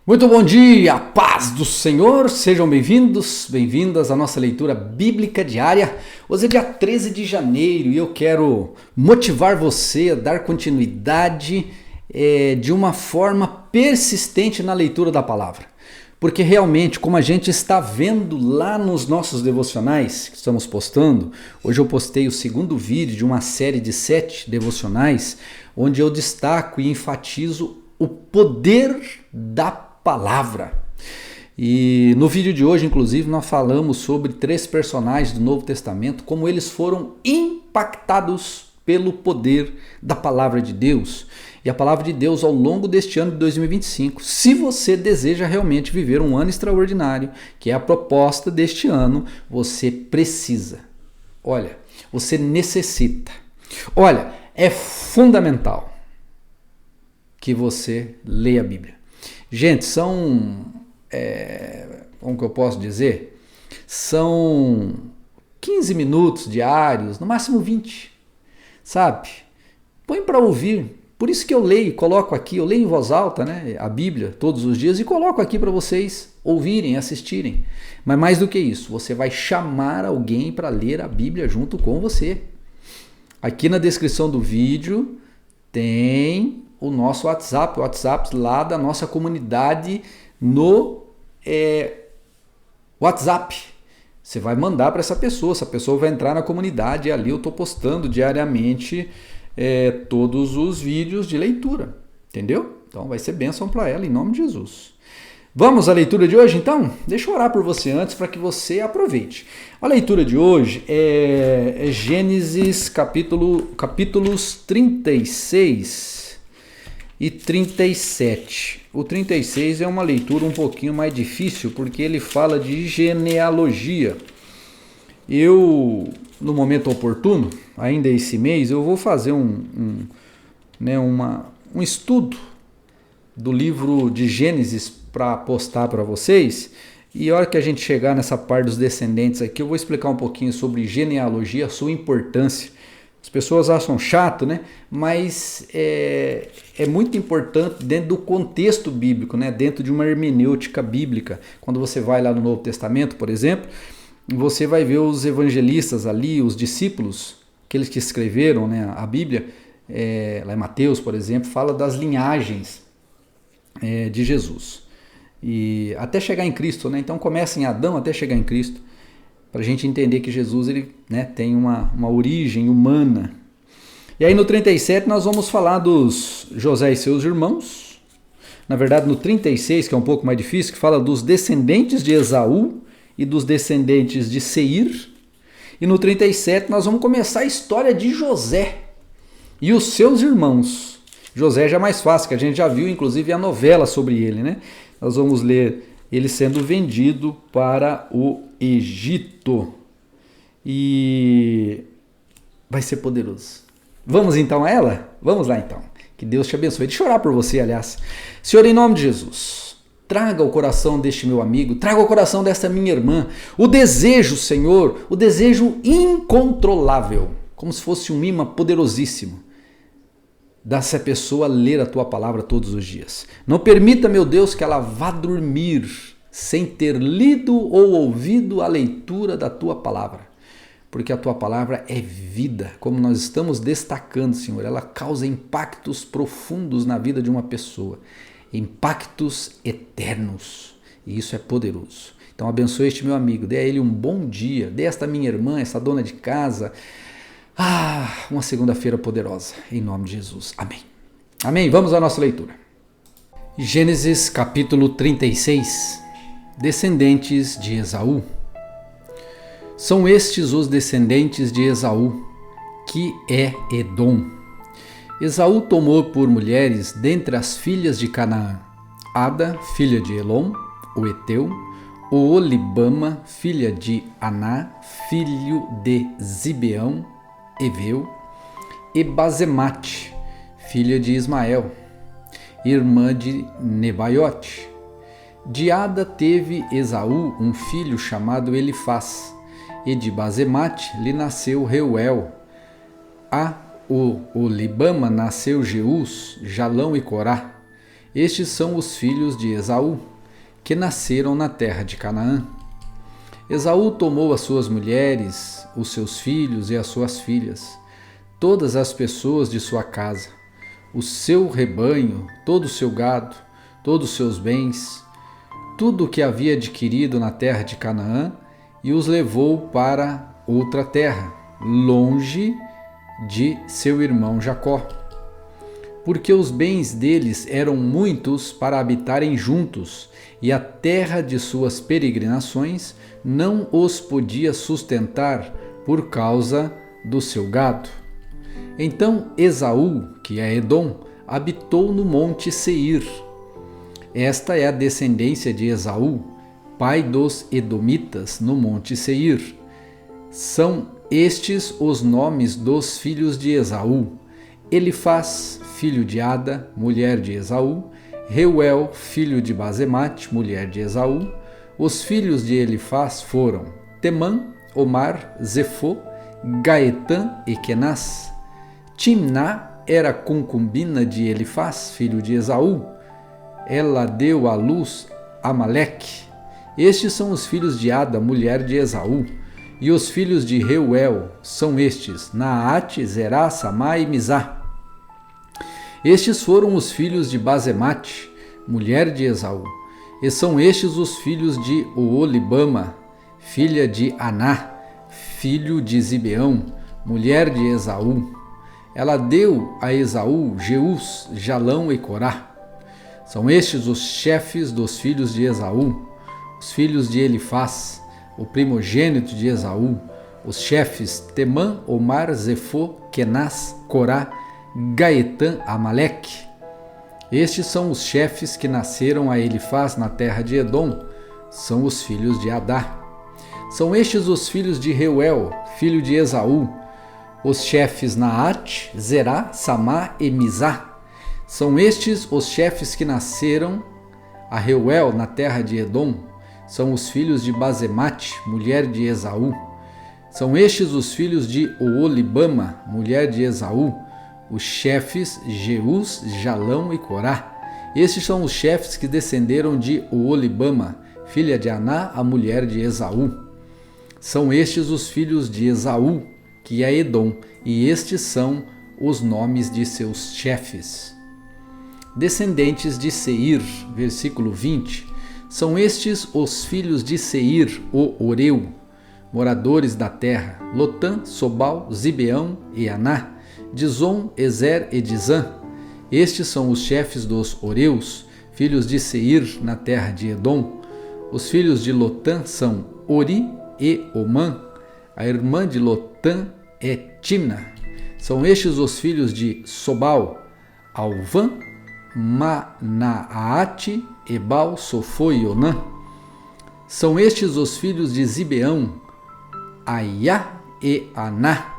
Muito bom dia, paz do Senhor, sejam bem-vindos, bem-vindas à nossa leitura bíblica diária. Hoje é dia 13 de janeiro e eu quero motivar você a dar continuidade de uma forma persistente na leitura da palavra. Porque realmente, como a gente está vendo lá nos nossos devocionais que estamos postando, hoje eu postei o segundo vídeo de uma série de 7 devocionais, onde eu destaco e enfatizo o poder da palavra. E no vídeo de hoje, inclusive, nós falamos sobre 3 personagens do Novo Testamento, como eles foram impactados pelo poder da palavra de Deus. E a palavra de Deus ao longo deste ano de 2025. Se você deseja realmente viver um ano extraordinário, que é a proposta deste ano, você precisa. Olha, você necessita. Olha, é fundamental que você leia a Bíblia. Gente, como que eu posso dizer? São 15 minutos diários, no máximo 20, sabe? Põe para ouvir. Por isso que eu leio, coloco aqui, eu leio em voz alta, né, a Bíblia todos os dias e coloco aqui para vocês ouvirem, assistirem. Mas mais do que isso, você vai chamar alguém para ler a Bíblia junto com você. Aqui na descrição do vídeo tem o nosso WhatsApp, o WhatsApp lá da nossa comunidade no WhatsApp. Você vai mandar para essa pessoa vai entrar na comunidade e ali eu estou postando diariamente todos os vídeos de leitura, entendeu? Então vai ser bênção para ela em nome de Jesus. Vamos à leitura de hoje então? Deixa eu orar por você antes para que você aproveite. A leitura de hoje é Gênesis capítulos 36 e 37. O 36 é uma leitura um pouquinho mais difícil porque ele fala de genealogia. Eu, no momento oportuno, ainda esse mês, eu vou fazer um estudo do livro de Gênesis para postar para vocês. E a hora que a gente chegar nessa parte dos descendentes aqui, eu vou explicar um pouquinho sobre genealogia, a sua importância. As pessoas acham chato, né? Mas é muito importante dentro do contexto bíblico, né? Dentro de uma hermenêutica bíblica. Quando você vai lá no Novo Testamento, por exemplo, você vai ver os evangelistas ali, os discípulos, aqueles que escreveram, né, a Bíblia, lá em Mateus, por exemplo, fala das linhagens de Jesus. E até chegar em Cristo, né? Então começa em Adão até chegar em Cristo, para a gente entender que Jesus ele, né, tem uma origem humana. E aí no 37 nós vamos falar dos José e seus irmãos. Na verdade no 36, que é um pouco mais difícil, que fala dos descendentes de Esaú e dos descendentes de Seir. E no 37 nós vamos começar a história de José e os seus irmãos. José já é mais fácil, que a gente já viu inclusive a novela sobre ele, né? Nós vamos ler ele sendo vendido para o Egito. E vai ser poderoso. Vamos então a ela? Vamos lá então. Que Deus te abençoe. Deixa eu orar por você, aliás. Senhor, em nome de Jesus, traga ao coração deste meu amigo, traga ao coração desta minha irmã, o desejo, Senhor, o desejo incontrolável, como se fosse um imã poderosíssimo, dessa pessoa ler a tua palavra todos os dias. Não permita, meu Deus, que ela vá dormir sem ter lido ou ouvido a leitura da tua palavra, porque a tua palavra é vida, como nós estamos destacando, Senhor, ela causa impactos profundos na vida de uma pessoa, impactos eternos, e isso é poderoso. Então abençoe este meu amigo, dê a ele um bom dia, dê a esta minha irmã, essa dona de casa, uma segunda-feira poderosa, em nome de Jesus. Amém. Amém. Vamos à nossa leitura. Gênesis capítulo 36. Descendentes de Esaú. São estes os descendentes de Esaú, que é Edom. Esaú tomou por mulheres dentre as filhas de Canaã, Ada, filha de Elom, o Eteu, o Olibama, filha de Aná, filho de Zibeão, Eveu, e Bazemate, filha de Ismael, irmã de Nebaiote. De Ada teve Esaú um filho chamado Elifaz, e de Bazemate lhe nasceu Reuel. A Olibama nasceu Jeús, Jalão e Corá. Estes são os filhos de Esaú, que nasceram na terra de Canaã. Esaú tomou as suas mulheres, os seus filhos e as suas filhas, todas as pessoas de sua casa, o seu rebanho, todo o seu gado, todos os seus bens, tudo o que havia adquirido na terra de Canaã, e os levou para outra terra, longe de seu irmão Jacó, porque os bens deles eram muitos para habitarem juntos, e a terra de suas peregrinações não os podia sustentar por causa do seu gado. Então Esaú, que é Edom, habitou no monte Seir. Esta é a descendência de Esaú, pai dos Edomitas, no monte Seir. São estes os nomes dos filhos de Esaú: Elifaz, filho de Ada, mulher de Esaú; Reuel, filho de Basemate, mulher de Esaú. Os filhos de Elifaz foram Temã, Omar, Zefô, Gaetã e Kenaz. Timná era concubina de Elifaz, filho de Esaú. Ela deu à luz Amaleque. Estes são os filhos de Ada, mulher de Esaú. E os filhos de Reuel são estes: Naate, Zerá, Samá e Mizá. Estes foram os filhos de Basemate, mulher de Esaú. E são estes os filhos de Oolibama, filha de Aná, filho de Zibeão, mulher de Esaú. Ela deu a Esaú Jeús, Jalão e Corá. São estes os chefes dos filhos de Esaú, os filhos de Elifaz, o primogênito de Esaú, os chefes Temã, Omar, Zefô, Kenaz, Corá, Gaetã, Amaleque. Estes são os chefes que nasceram a Elifaz na terra de Edom, são os filhos de Adá. São estes os filhos de Reuel, filho de Esaú, os chefes Naate, Zerá, Samá e Mizá. São estes os chefes que nasceram a Reuel na terra de Edom, são os filhos de Basemate, mulher de Esaú. São estes os filhos de Oolibama, mulher de Esaú, os chefes Jeús, Jalão e Corá. Estes são os chefes que descenderam de Oolibama, filha de Aná, a mulher de Esaú. São estes os filhos de Esaú, que é Edom, e estes são os nomes de seus chefes. Descendentes de Seir, versículo 20, são estes os filhos de Seir, o Oreu, moradores da terra: Lotã, Sobal, Zibeão e Aná, Dizon, Ezer e Dizã. Estes são os chefes dos Oreus, filhos de Seir, na terra de Edom. Os filhos de Lotã são Ori e Omã. A irmã de Lotã é Timna. São estes os filhos de Sobal: Alvã, Manaate, Ebal, Sofô e Onã. São estes os filhos de Zibeão: Aiá e Aná.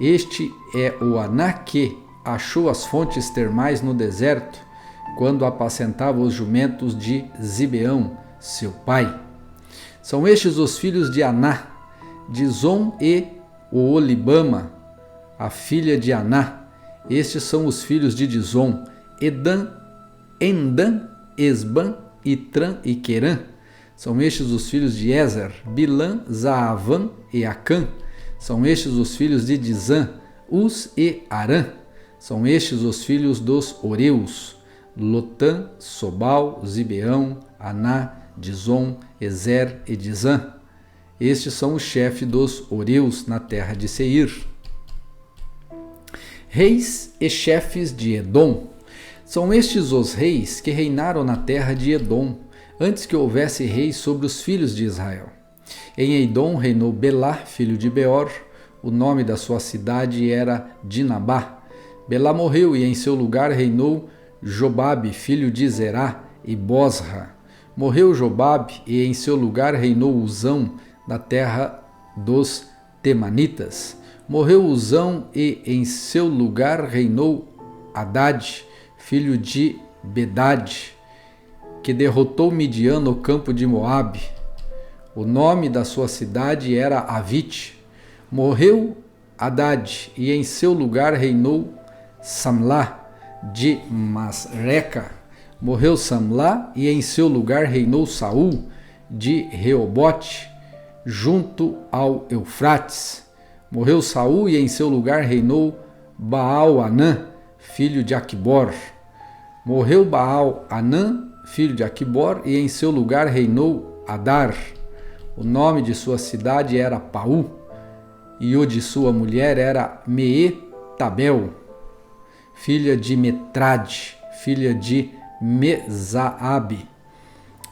Este é o Aná que achou as fontes termais no deserto, quando apacentava os jumentos de Zibeão, seu pai. São estes os filhos de Aná: Dizon e Oolibama, a filha de Aná. Estes são os filhos de Dizon: Edã, Endã, Esbã, Itrã e Querã. São estes os filhos de Ezer: Bilã, Zaavã e Acã. São estes os filhos de Dizã: Uz e Arã. São estes os filhos dos Oreus: Lotã, Sobal, Zibeão, Aná, Dizon, Ezer e Dizã. Estes são os chefes dos Oreus na terra de Seir. Reis e chefes de Edom. São estes os reis que reinaram na terra de Edom, antes que houvesse reis sobre os filhos de Israel. Em Edom reinou Belá, filho de Beor. O nome da sua cidade era Dinabá. Belá morreu e em seu lugar reinou Jobabe, filho de Zerá, e Bosra. Morreu Jobabe e em seu lugar reinou Uzão, da terra dos Temanitas. Morreu Uzão e em seu lugar reinou Hadade, filho de Bedade, que derrotou Midian no campo de Moabe. O nome da sua cidade era Avite. Morreu Hadade e em seu lugar reinou Samlá de Masreca. Morreu Samlá, e em seu lugar reinou Saul de Reobote, junto ao Eufrates. Morreu Saul, e em seu lugar reinou Baal-Anã, filho de Aquibor. Morreu Baal-Anã, filho de Aquibor, e em seu lugar reinou Adar. O nome de sua cidade era Paú, e o de sua mulher era Meetabel, filha de Metrade, filha de Mezaabe.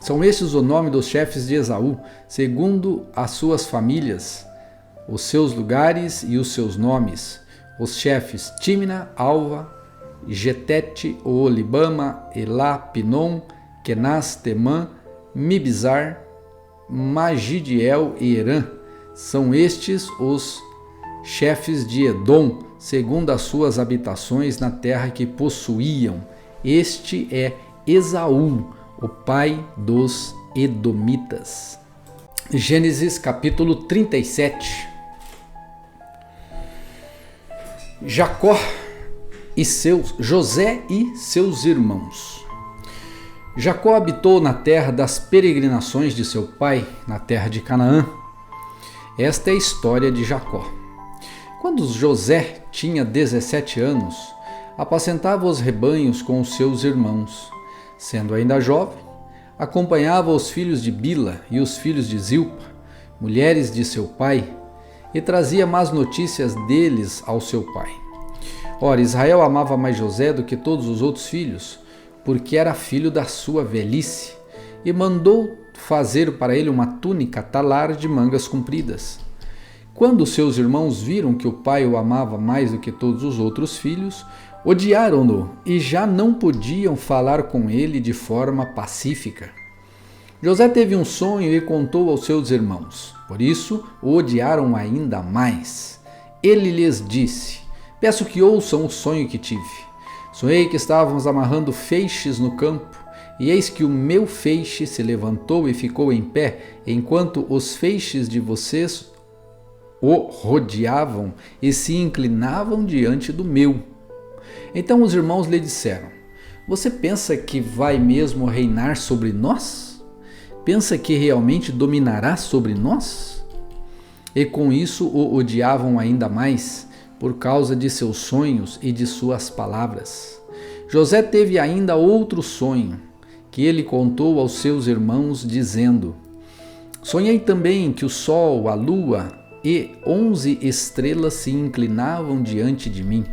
São estes o nome dos chefes de Esaú, segundo as suas famílias, os seus lugares e os seus nomes. Os chefes Tímina, Alva, Getete, Olibama, Elá, Pinom, Kenaz, Temã, Mibzar, Magidiel e Herã. São estes os chefes de Edom, segundo as suas habitações na terra que possuíam. Este é Esaú, o pai dos Edomitas. Gênesis capítulo 37. José e seus irmãos. Jacó habitou na terra das peregrinações de seu pai, na terra de Canaã. Esta é a história de Jacó. Quando José tinha 17 anos, apacentava os rebanhos com os seus irmãos. Sendo ainda jovem, acompanhava os filhos de Bila e os filhos de Zilpa, mulheres de seu pai, e trazia más notícias deles ao seu pai. Ora, Israel amava mais José do que todos os outros filhos, porque era filho da sua velhice, e mandou fazer para ele uma túnica talar de mangas compridas. Quando seus irmãos viram que o pai o amava mais do que todos os outros filhos, odiaram-no e já não podiam falar com ele de forma pacífica. José teve um sonho e contou aos seus irmãos, por isso o odiaram ainda mais. Ele lhes disse: peço que ouçam o sonho que tive. Sonhei que estávamos amarrando feixes no campo, e eis que o meu feixe se levantou e ficou em pé, enquanto os feixes de vocês o rodeavam e se inclinavam diante do meu. Então os irmãos lhe disseram: você pensa que vai mesmo reinar sobre nós? Pensa que realmente dominará sobre nós? E com isso o odiavam ainda mais, por causa de seus sonhos e de suas palavras. José teve ainda outro sonho, que ele contou aos seus irmãos, dizendo: sonhei também que o sol, a lua e 11 estrelas se inclinavam diante de mim.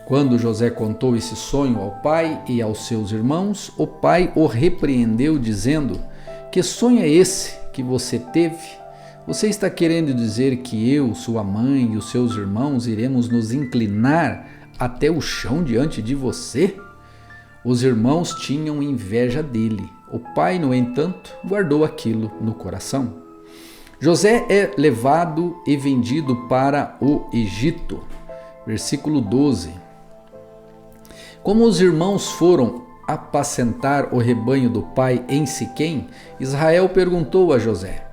Quando José contou esse sonho ao pai e aos seus irmãos, o pai o repreendeu, dizendo: que sonho é esse que você teve? Você está querendo dizer que eu, sua mãe e os seus irmãos iremos nos inclinar até o chão diante de você? Os irmãos tinham inveja dele. O pai, no entanto, guardou aquilo no coração. José é levado e vendido para o Egito. Versículo 12. Como os irmãos foram apacentar o rebanho do pai em Siquém, Israel perguntou a José: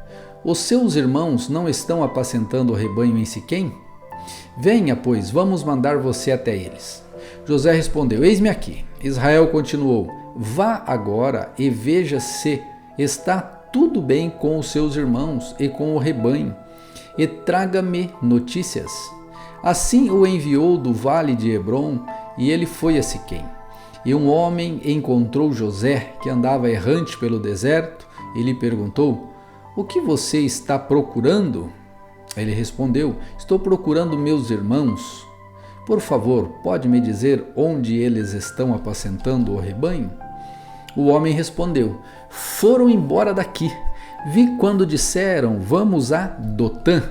os seus irmãos não estão apacentando o rebanho em Siquém? Venha, pois, vamos mandar você até eles. José respondeu: eis-me aqui. Israel continuou: vá agora e veja se está tudo bem com os seus irmãos e com o rebanho, e traga-me notícias. Assim o enviou do vale de Hebrom, e ele foi a Siquém. E um homem encontrou José, que andava errante pelo deserto, e lhe perguntou: o que você está procurando? Ele respondeu: estou procurando meus irmãos. Por favor, pode me dizer onde eles estão apacentando o rebanho? O homem respondeu: foram embora daqui. Vi quando disseram: vamos a Dotã.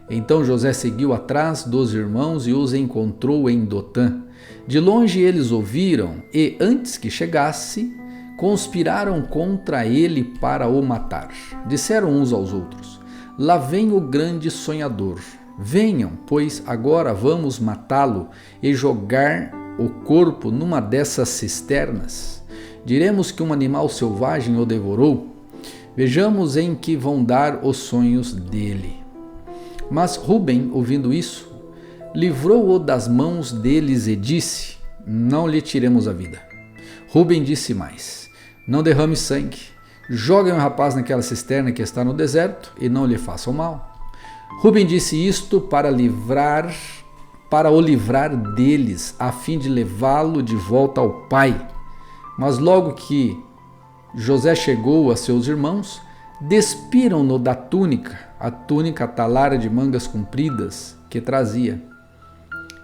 Então José seguiu atrás dos irmãos e os encontrou em Dotã. De longe eles ouviram e, antes que chegasse, conspiraram contra ele para o matar. Disseram uns aos outros: lá vem o grande sonhador. Venham, pois agora vamos matá-lo e jogar o corpo numa dessas cisternas. Diremos que um animal selvagem o devorou. Vejamos em que vão dar os sonhos dele. Mas Rúben, ouvindo isso, livrou-o das mãos deles e disse: não lhe tiremos a vida. Rúben disse mais: não derrame sangue. Joguem o rapaz naquela cisterna que está no deserto e não lhe façam mal. Rúben disse isto para o livrar deles, a fim de levá-lo de volta ao pai. Mas logo que José chegou a seus irmãos, despiram-no da túnica, a túnica talara de mangas compridas que trazia,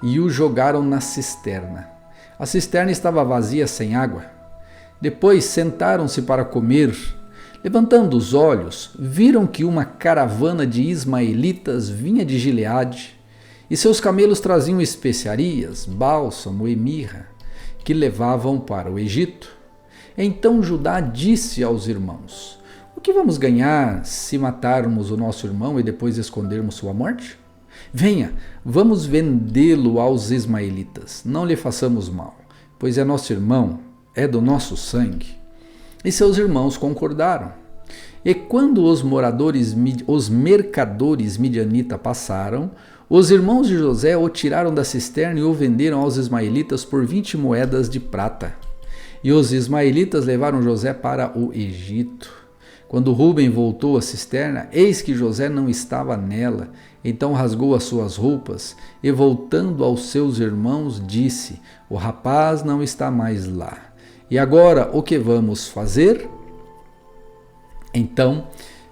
e o jogaram na cisterna. A cisterna estava vazia, sem água. Depois sentaram-se para comer. Levantando os olhos, viram que uma caravana de ismaelitas vinha de Gileade, e seus camelos traziam especiarias, bálsamo e mirra, que levavam para o Egito. Então Judá disse aos irmãos: o que vamos ganhar se matarmos o nosso irmão e depois escondermos sua morte? Venha, vamos vendê-lo aos ismaelitas, não lhe façamos mal, pois é nosso irmão, é do nosso sangue. E seus irmãos concordaram. E quando os mercadores midianitas passaram, os irmãos de José o tiraram da cisterna e o venderam aos ismaelitas por 20 moedas de prata. E os ismaelitas levaram José para o Egito. Quando Rúben voltou à cisterna, eis que José não estava nela. Então rasgou as suas roupas e, voltando aos seus irmãos, disse: o rapaz não está mais lá. E agora o que vamos fazer? Então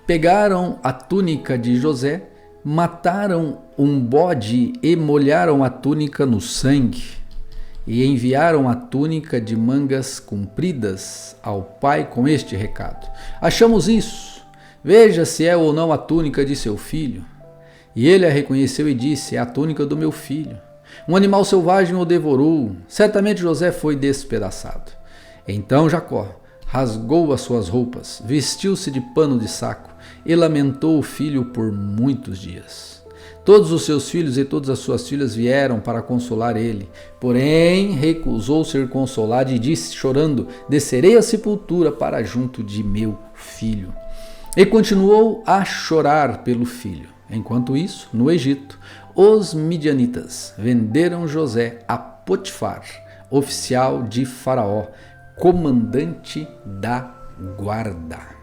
pegaram a túnica de José, mataram um bode e molharam a túnica no sangue, e enviaram a túnica de mangas compridas ao pai com este recado: achamos isso, veja se é ou não a túnica de seu filho. E ele a reconheceu e disse: é a túnica do meu filho. Um animal selvagem o devorou, certamente José foi despedaçado. Então Jacó rasgou as suas roupas, vestiu-se de pano de saco e lamentou o filho por muitos dias. Todos os seus filhos e todas as suas filhas vieram para consolar ele, porém recusou ser consolado e disse, chorando: descerei à sepultura para junto de meu filho. E continuou a chorar pelo filho. Enquanto isso, no Egito, os midianitas venderam José a Potifar, oficial de Faraó, comandante da guarda.